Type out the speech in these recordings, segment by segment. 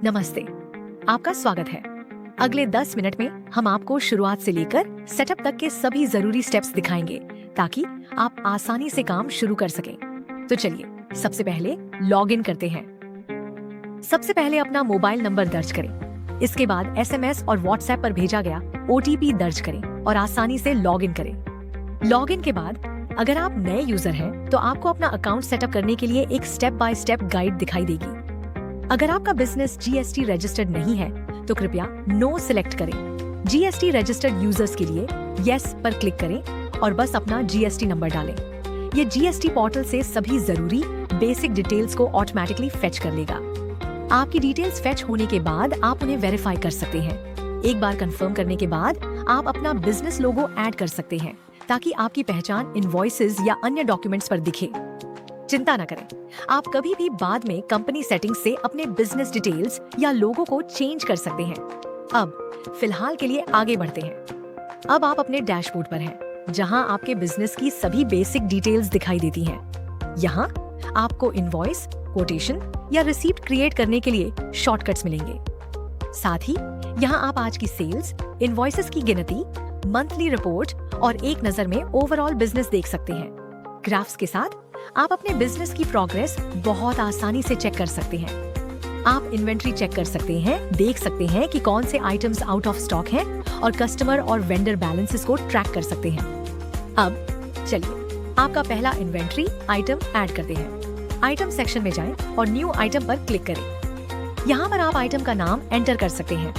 नमस्ते, आपका स्वागत है। अगले 10 मिनट में हम आपको शुरुआत से लेकर सेटअप तक के सभी जरूरी स्टेप्स दिखाएंगे ताकि आप आसानी से काम शुरू कर सकें। तो चलिए सबसे पहले लॉग इन करते हैं। सबसे पहले अपना मोबाइल नंबर दर्ज करें। इसके बाद SMS और WhatsApp पर भेजा गया OTP दर्ज करें और आसानी से लॉग इन करें। लॉग इन के बाद अगर आप नए यूजर हैं तो आपको अपना अकाउंट सेटअप करने के लिए एक स्टेप बाय स्टेप गाइड दिखाई देगी। अगर आपका बिजनेस GST रजिस्टर्ड नहीं है तो कृपया नो सिलेक्ट करें। GST रजिस्टर्ड यूजर्स के लिए यस पर क्लिक करें और बस अपना GST नंबर डालें। ये GST पोर्टल से सभी जरूरी बेसिक डिटेल्स को ऑटोमेटिकली फेच कर लेगा। आपकी डिटेल्स फेच होने के बाद आप उन्हें वेरीफाई कर सकते हैं। एक बार कंफर्म करने के बाद आप अपना बिजनेस लोगो ऐड कर सकते हैं ताकि आपकी पहचान इनवॉइसेस या अन्य डॉक्यूमेंट्स पर दिखे। चिंता न करें, आप कभी भी बाद में कंपनी सेटिंग्स से अपने बिजनेस डिटेल्स या लोगो को चेंज कर सकते हैं। अब फिलहाल के लिए आगे बढ़ते हैं। अब आप अपने डैशबोर्ड पर हैं, जहां आपके बिजनेस की सभी बेसिक डिटेल्स दिखाई देती हैं। यहाँ आपको इनवॉइस, कोटेशन या रिसीप्ट क्रिएट करने के लिए शॉर्टकट्स मिलेंगे। साथ ही यहाँ आप आज की सेल्स, इनवॉइसेस की गिनती, मंथली रिपोर्ट और एक नजर में ओवरऑल बिजनेस देख सकते हैं। ग्राफ्स के साथ आप अपने बिजनेस की प्रोग्रेस बहुत आसानी से चेक कर सकते हैं। आप इन्वेंट्री चेक कर सकते हैं, देख सकते हैं कि कौन से आइटम्स आउट ऑफ स्टॉक हैं और कस्टमर और वेंडर बैलेंसेस को ट्रैक कर सकते हैं। अब चलिए आपका पहला इन्वेंट्री आइटम ऐड करते हैं। आइटम सेक्शन में जाएं और न्यू आइटम पर क्लिक करें। यहाँ पर आप आइटम का नाम एंटर कर सकते हैं।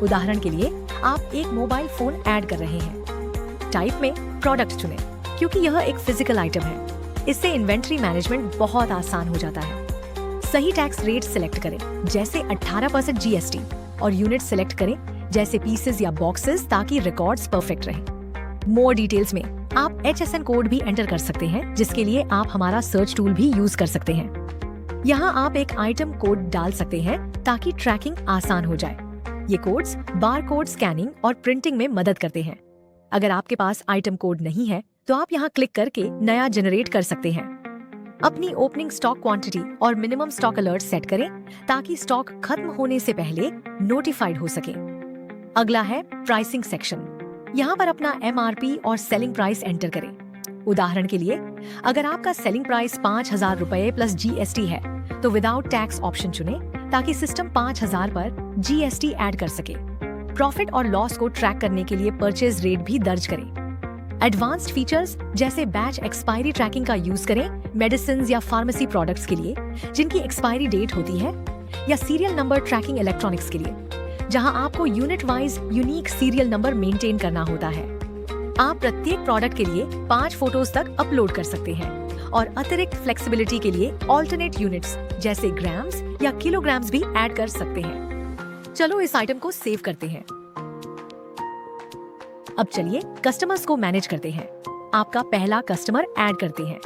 उदाहरण के लिए आप एक मोबाइल फोन ऐड कर रहे हैं। टाइप में प्रोडक्ट चुनें क्योंकि यह एक फिजिकल आइटम है। इससे इन्वेंट्री मैनेजमेंट बहुत आसान हो जाता है। सही टैक्स रेट सिलेक्ट करें जैसे 18% GST और यूनिट सिलेक्ट करें जैसे पीसेस या बॉक्सेस ताकि रिकॉर्ड्स परफेक्ट रहें। मोर डिटेल्स में आप HSN कोड भी एंटर कर सकते हैं जिसके लिए आप हमारा सर्च टूल भी यूज कर सकते हैं। यहाँ आप एक आइटम कोड डाल सकते हैं ताकि ट्रैकिंग आसान हो जाए। ये कोड्स बार कोड स्कैनिंग और प्रिंटिंग में मदद करते हैं। अगर आपके पास आइटम कोड नहीं है तो आप यहाँ क्लिक करके नया जनरेट कर सकते हैं। अपनी ओपनिंग स्टॉक क्वांटिटी और मिनिमम स्टॉक अलर्ट सेट करें ताकि स्टॉक खत्म होने से पहले नोटिफाइड हो सके। अगला है प्राइसिंग सेक्शन। यहाँ पर अपना MRP और सेलिंग प्राइस एंटर करें। उदाहरण के लिए अगर आपका सेलिंग प्राइस 5,000 रुपए प्लस GST है तो विदाउट टैक्स ऑप्शन चुने ताकि सिस्टम 5,000 पर GST ऐड कर सके। प्रॉफिट और लॉस को ट्रैक करने के लिए परचेज रेट भी दर्ज करें। एडवांस्ड फीचर्स जैसे बैच एक्सपायरी ट्रैकिंग का यूज करें मेडिसिन या फार्मेसी प्रोडक्ट्स के लिए जिनकी एक्सपायरी डेट होती है, या सीरियल नंबर ट्रैकिंग इलेक्ट्रॉनिक्स के लिए जहां आपको unit wise unique serial number maintain करना होता है। आप प्रत्येक प्रोडक्ट के लिए 5 फोटोज तक अपलोड कर सकते हैं और अतिरिक्त फ्लेक्सिबिलिटी के लिए ऑल्टरनेट यूनिट्स जैसे ग्राम्स या किलोग्राम्स भी ऐड कर सकते हैं। चलो इस आइटम को सेव करते हैं। अब चलिए कस्टमर्स को मैनेज करते हैं। आपका पहला कस्टमर ऐड करते हैं।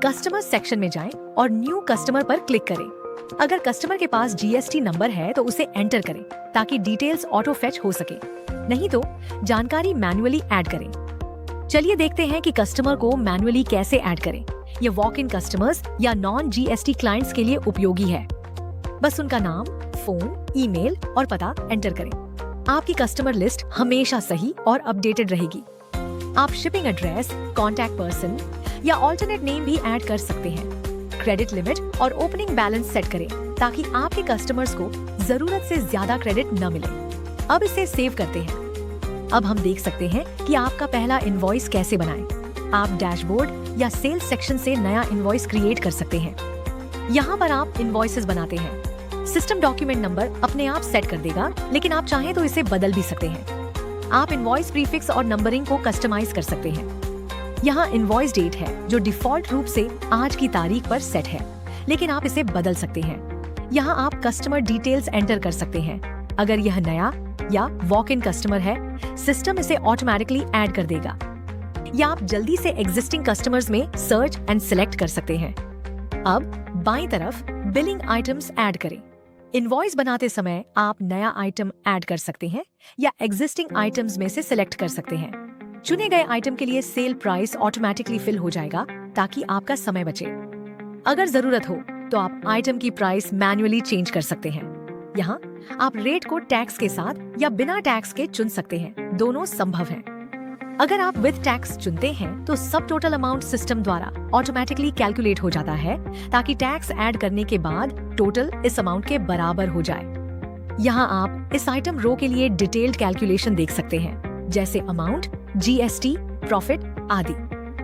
कस्टमर सेक्शन में जाएं और न्यू कस्टमर पर क्लिक करें। अगर कस्टमर के पास GST नंबर है तो उसे एंटर करें ताकि डिटेल्स ऑटो फेच हो सके, नहीं तो जानकारी मैन्युअली ऐड करें। चलिए देखते हैं कि कस्टमर को मैन्युअली कैसे ऐड करें। ये वॉक इन कस्टमर्स या नॉन GST क्लाइंट्स के लिए उपयोगी है। बस उनका नाम, फोन, ईमेल और पता एंटर करें। आपकी कस्टमर लिस्ट हमेशा सही और अपडेटेड रहेगी। आप शिपिंग एड्रेस, कॉन्टैक्ट पर्सन या ऑल्टरनेट नेम भी ऐड कर सकते हैं। क्रेडिट लिमिट और ओपनिंग बैलेंस सेट करें ताकि आपके कस्टमर्स को जरूरत से ज्यादा क्रेडिट न मिले। अब इसे सेव करते हैं। अब हम देख सकते हैं कि आपका पहला इनवॉइस कैसे बनाएं। आप डैशबोर्ड या सेल्स सेक्शन से नया इनवॉइस क्रिएट कर सकते हैं। यहाँ पर आप इनवॉइसेस बनाते हैं। सिस्टम डॉक्यूमेंट नंबर अपने आप सेट कर देगा, लेकिन आप चाहें तो इसे बदल भी सकते हैं। आप इनवॉइस प्रीफिक्स और नंबरिंग को कस्टमाइज कर सकते हैं। यहाँ इनवॉइस डेट है जो डिफॉल्ट रूप से आज की तारीख पर सेट है, लेकिन आप इसे बदल सकते हैं। यहाँ आप कस्टमर डिटेल्स एंटर कर सकते हैं। अगर यह नया या वॉक इन कस्टमर है, सिस्टम इसे ऑटोमेटिकली ऐड कर देगा, या आप जल्दी से एग्जिस्टिंग कस्टमर्स में सर्च एंड सिलेक्ट कर सकते हैं। अब बाईं तरफ बिलिंग आइटम्स ऐड करें। इनवॉइस बनाते समय आप नया आइटम ऐड कर सकते हैं या एग्जिस्टिंग आइटम्स में से सिलेक्ट कर सकते हैं। चुने गए आइटम के लिए सेल प्राइस ऑटोमेटिकली फिल हो जाएगा ताकि आपका समय बचे। अगर जरूरत हो तो आप आइटम की प्राइस मैन्युअली चेंज कर सकते हैं। यहाँ आप रेट को टैक्स के साथ या बिना टैक्स के चुन सकते हैं, दोनों संभव हैं। अगर आप विद टैक्स चुनते हैं तो सब टोटल अमाउंट सिस्टम द्वारा ऑटोमेटिकली कैलकुलेट हो जाता है ताकि टैक्स ऐड करने के बाद टोटल इस अमाउंट के बराबर हो जाए। यहाँ आप इस आइटम रो के लिए डिटेल्ड कैलकुलेशन देख सकते हैं, जैसे अमाउंट, जीएसटी, प्रॉफिट आदि।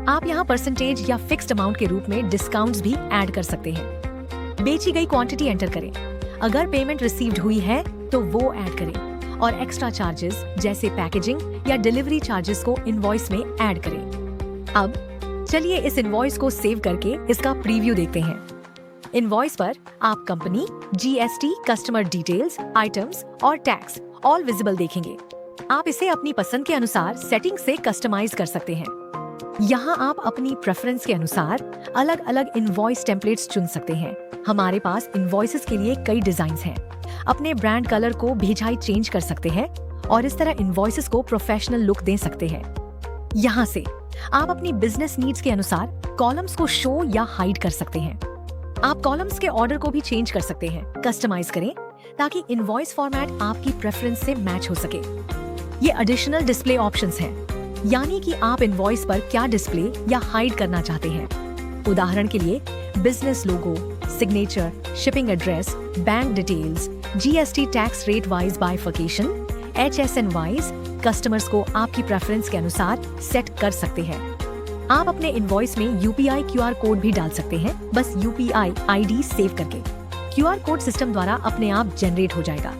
आप यहाँ परसेंटेज या फिक्स्ड अमाउंट के रूप में डिस्काउंट्स भी ऐड कर सकते हैं। बेची गई क्वांटिटी एंटर करें, अगर पेमेंट रिसीव्ड हुई है तो वो ऐड करें और एक्स्ट्रा चार्जेस जैसे पैकेजिंग या डिलीवरी चार्जेस को इनवॉइस में ऐड करें। अब चलिए इस इनवॉइस को सेव करके इसका प्रीव्यू देखते हैं। इनवॉइस पर आप company, GST, customer details, items और टैक्स ऑल विजिबल देखेंगे। आप इसे अपनी पसंद के अनुसार सेटिंग से कस्टमाइज कर सकते हैं। यहाँ आप अपनी प्रेफरेंस के अनुसार अलग अलग इनवॉइस टेम्पलेट्स चुन सकते हैं। हमारे पास इनवॉइसेस के लिए कई डिजाइन्स हैं। अपने ब्रांड कलर को भेजाई चेंज कर सकते हैं और इस तरह इनवॉइसेस को प्रोफेशनल लुक दे सकते हैं। यहाँ से आप अपनी बिजनेस नीड्स के अनुसार कॉलम्स को शो या हाइड कर सकते हैं। आप कॉलम्स के ऑर्डर को भी चेंज कर सकते हैं, कस्टमाइज करें ताकि इनवॉइस फॉर्मेट आपकी प्रेफरेंस से मैच हो सके। ये एडिशनल डिस्प्ले ऑप्शंस हैं, यानी कि आप इनवॉइस पर क्या डिस्प्ले या हाइड करना चाहते हैं। उदाहरण के लिए business logo, signature, shipping address, bank details, GST tax rate wise bifurcation, HSN wise customers को आपकी प्रेफरेंस के अनुसार सेट कर सकते हैं। आप अपने इनवॉइस में UPI QR कोड भी डाल सकते हैं, बस UPI ID सेव करके। QR कोड सिस्टम द्वारा अपने आप जनरेट हो जाएगा।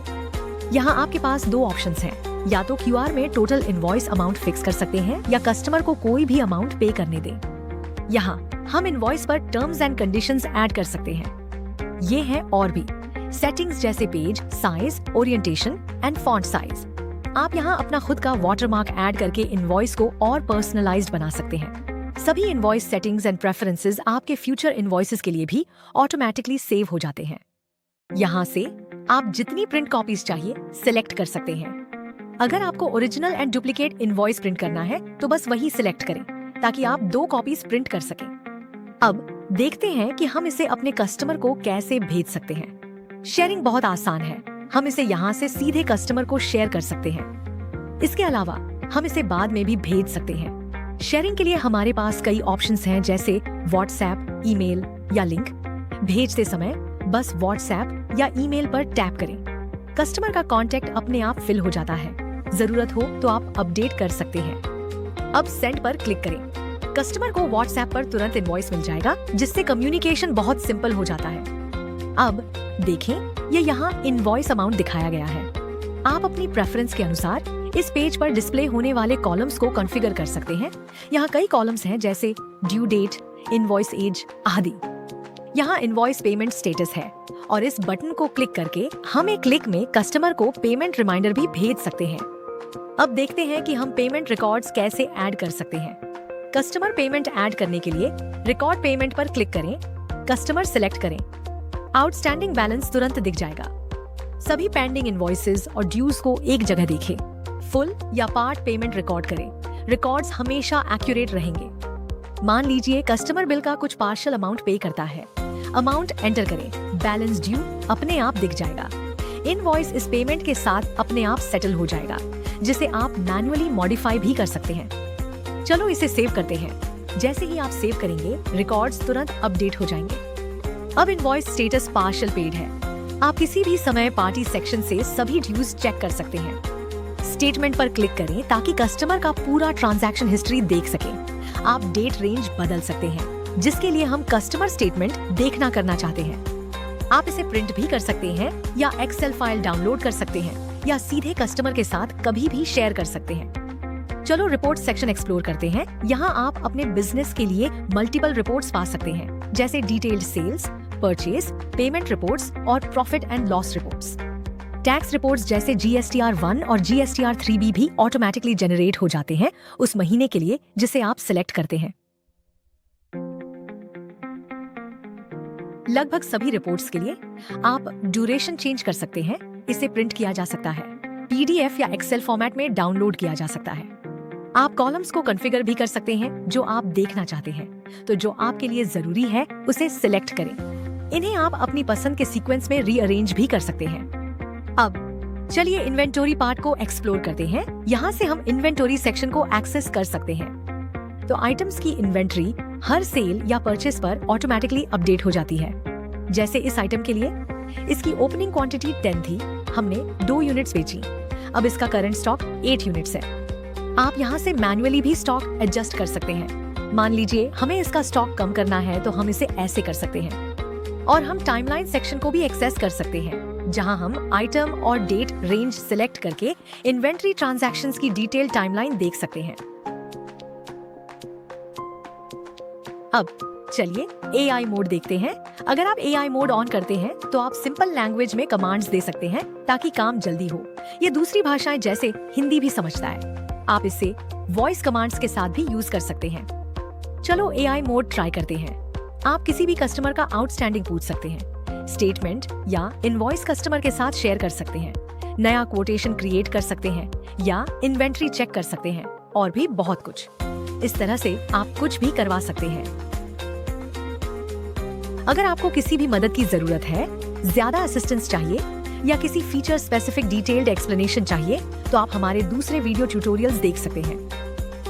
यहाँ आपके पास दो ऑप्शंस हैं, या तो QR में टोटल इनवॉइस अमाउंट फिक्स कर सकते हैं या कस्टमर को कोई भी अमाउंट पे करने दें। यहाँ हम इनवॉइस पर टर्म्स एंड कंडीशंस ऐड कर सकते हैं। ये हैं और भी सेटिंग्स जैसे page size, orientation and font size. आप यहाँ अपना खुद का वाटरमार्क ऐड करके इनवॉइस को और पर्सनलाइज्ड बना सकते हैं। सभी इनवॉइस सेटिंग्स एंड प्रेफरेंसेस आपके फ्यूचर इनवॉइसेस के लिए भी ऑटोमेटिकली सेव हो जाते हैं। यहाँ से आप जितनी प्रिंट कॉपीज चाहिए सिलेक्ट कर सकते हैं। अगर आपको original and duplicate invoice print करना है तो बस वही सिलेक्ट करें ताकि आप 2 कॉपीज प्रिंट कर सकें। अब देखते हैं कि हम इसे अपने कस्टमर को कैसे भेज सकते हैं। शेयरिंग बहुत आसान है, हम इसे यहाँ से सीधे कस्टमर को शेयर कर सकते हैं। इसके अलावा हम इसे बाद में भी भेज सकते हैं। शेयरिंग के लिए हमारे पास कई ऑप्शंस हैं, जैसे व्हाट्सएप, ईमेल या लिंक। भेजते समय बस व्हाट्सएप या ईमेल पर टैप करें। कस्टमर का कॉन्टेक्ट अपने आप फिल हो जाता है, जरूरत हो तो आप अपडेट कर सकते हैं। अब सेंड पर क्लिक करें। कस्टमर को व्हाट्सएप पर तुरंत इनवॉइस मिल जाएगा, जिससे कम्युनिकेशन बहुत सिंपल हो जाता है। अब देखें, ये यहाँ इनवॉइस अमाउंट दिखाया गया है। आप अपनी प्रेफरेंस के अनुसार इस पेज पर डिस्प्ले होने वाले कॉलम्स को कॉन्फ़िगर कर सकते हैं। यहाँ कई कॉलम्स हैं, जैसे ड्यू डेट, इनवॉइस एज आदि। यहाँ इनवॉइस पेमेंट स्टेटस है और इस बटन को क्लिक करके हम एक क्लिक में कस्टमर को पेमेंट रिमाइंडर भी भेज सकते हैं। अब देखते हैं कि हम पेमेंट रिकॉर्ड्स कैसे ऐड कर सकते हैं। कस्टमर पेमेंट ऐड करने के लिए रिकॉर्ड पेमेंट पर क्लिक करें, कस्टमर सिलेक्ट करें। आउटस्टैंडिंग बैलेंस तुरंत दिख जाएगा। सभी पेंडिंग इनवॉइसेज और ड्यूज को एक जगह देखें। फुल या पार्ट पेमेंट रिकॉर्ड करें। रिकॉर्ड्स हमेशा एक्यूरेट रहेंगे। मान लीजिए कस्टमर बिल का कुछ पार्शियल अमाउंट पे करता है। अमाउंट एंटर करें, बैलेंस ड्यू अपने आप दिख जाएगा। इनवॉइस इस पेमेंट के साथ अपने आप सेटल हो जाएगा, जिसे आप मैन्युअली मॉडिफाई भी कर सकते हैं। चलो इसे सेव करते हैं। जैसे ही आप सेव करेंगे, रिकॉर्ड्स तुरंत अपडेट हो जाएंगे। अब इनवॉइस स्टेटस पार्शियल पेड है। आप किसी भी समय पार्टी सेक्शन से सभी ड्यूज चेक कर सकते हैं। स्टेटमेंट पर क्लिक करें ताकि कस्टमर का पूरा ट्रांजैक्शन हिस्ट्री देख सकें। आप डेट रेंज बदल सकते हैं, जिसके लिए हम कस्टमर स्टेटमेंट देखना करना चाहते हैं। आप इसे प्रिंट भी कर सकते हैं या एक्सेल फाइल डाउनलोड कर सकते हैं या सीधे कस्टमर के साथ कभी भी शेयर कर सकते हैं। चलो रिपोर्ट सेक्शन एक्सप्लोर करते हैं। यहाँ आप अपने बिजनेस के लिए मल्टीपल रिपोर्ट्स पा सकते हैं, जैसे detailed sales, purchase, payment reports और profit and loss reports. Tax reports जैसे GSTR 1 और GSTR 3B भी ऑटोमेटिकली जनरेट हो जाते हैं उस महीने के लिए जिसे आप सिलेक्ट करते हैं। लगभग सभी रिपोर्ट्स के लिए आप ड्यूरेशन चेंज कर सकते हैं। इसे प्रिंट किया जा सकता है, PDF या एक्सेल फॉर्मेट में डाउनलोड किया जा सकता है। आप कॉलम्स को कॉन्फ़िगर भी कर सकते हैं जो आप देखना चाहते हैं। तो जो आपके लिए जरूरी है उसे सिलेक्ट करें। इन्हें आप अपनी पसंद के सीक्वेंस में रीअरेंज भी कर सकते हैं। अब चलिए इन्वेंटरी पार्ट को एक्सप्लोर करते हैं। यहाँ से हम इन्वेंटरी सेक्शन को एक्सेस कर सकते हैं। तो आइटम्स की इन्वेंटरी हर सेल या परचेस पर ऑटोमेटिकली अपडेट हो जाती है। जैसे इस आइटम के लिए इसकी ओपनिंग क्वांटिटी 10 थी, हमने 2 यूनिट्स बेची। अब इसका करंट स्टॉक 8 यूनिट्स है। आप यहाँ से मैन्युअली भी स्टॉक एडजस्ट कर सकते हैं। मान लीजिए हमें इसका स्टॉक कम करना है तो हम इसे ऐसे कर सकते हैं। और हम टाइमलाइन सेक्शन को भी एक्सेस कर सकते हैं, जहां हम आइटम और डेट रेंज सिलेक्ट करके इन्वेंटरी ट्रांजैक्शंस की डिटेल टाइमलाइन देख सकते हैं। अब चलिए AI मोड देखते हैं। अगर आप AI मोड ऑन करते हैं तो आप सिंपल लैंग्वेज में कमांड्स दे सकते हैं ताकि काम जल्दी हो। ये दूसरी भाषाएं जैसे हिंदी भी समझता है। आप इसे वॉइस कमांड्स के साथ भी यूज कर सकते हैं। चलो AI मोड ट्राई करते हैं। आप किसी भी कस्टमर का आउटस्टैंडिंग पूछ सकते हैं, स्टेटमेंट या इनवॉइस कस्टमर के साथ शेयर कर सकते हैं, नया कोटेशन क्रिएट कर सकते हैं या इन्वेंट्री चेक कर सकते हैं और भी बहुत कुछ। इस तरह से आप कुछ भी करवा सकते हैं। अगर आपको किसी भी मदद की जरूरत है, ज्यादा असिस्टेंस चाहिए या किसी फीचर स्पेसिफिक डिटेल्ड एक्सप्लेनेशन चाहिए तो आप हमारे दूसरे वीडियो ट्यूटोरियल्स देख सकते हैं।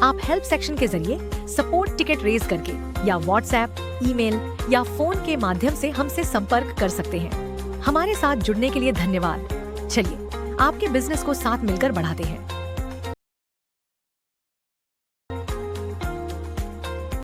आप हेल्प सेक्शन के जरिए सपोर्ट टिकट रेज करके या व्हाट्सएप, ईमेल या फोन के माध्यम से हमसे संपर्क कर सकते हैं। हमारे साथ जुड़ने के लिए धन्यवाद। चलिए आपके बिजनेस को साथ मिलकर बढ़ाते हैं।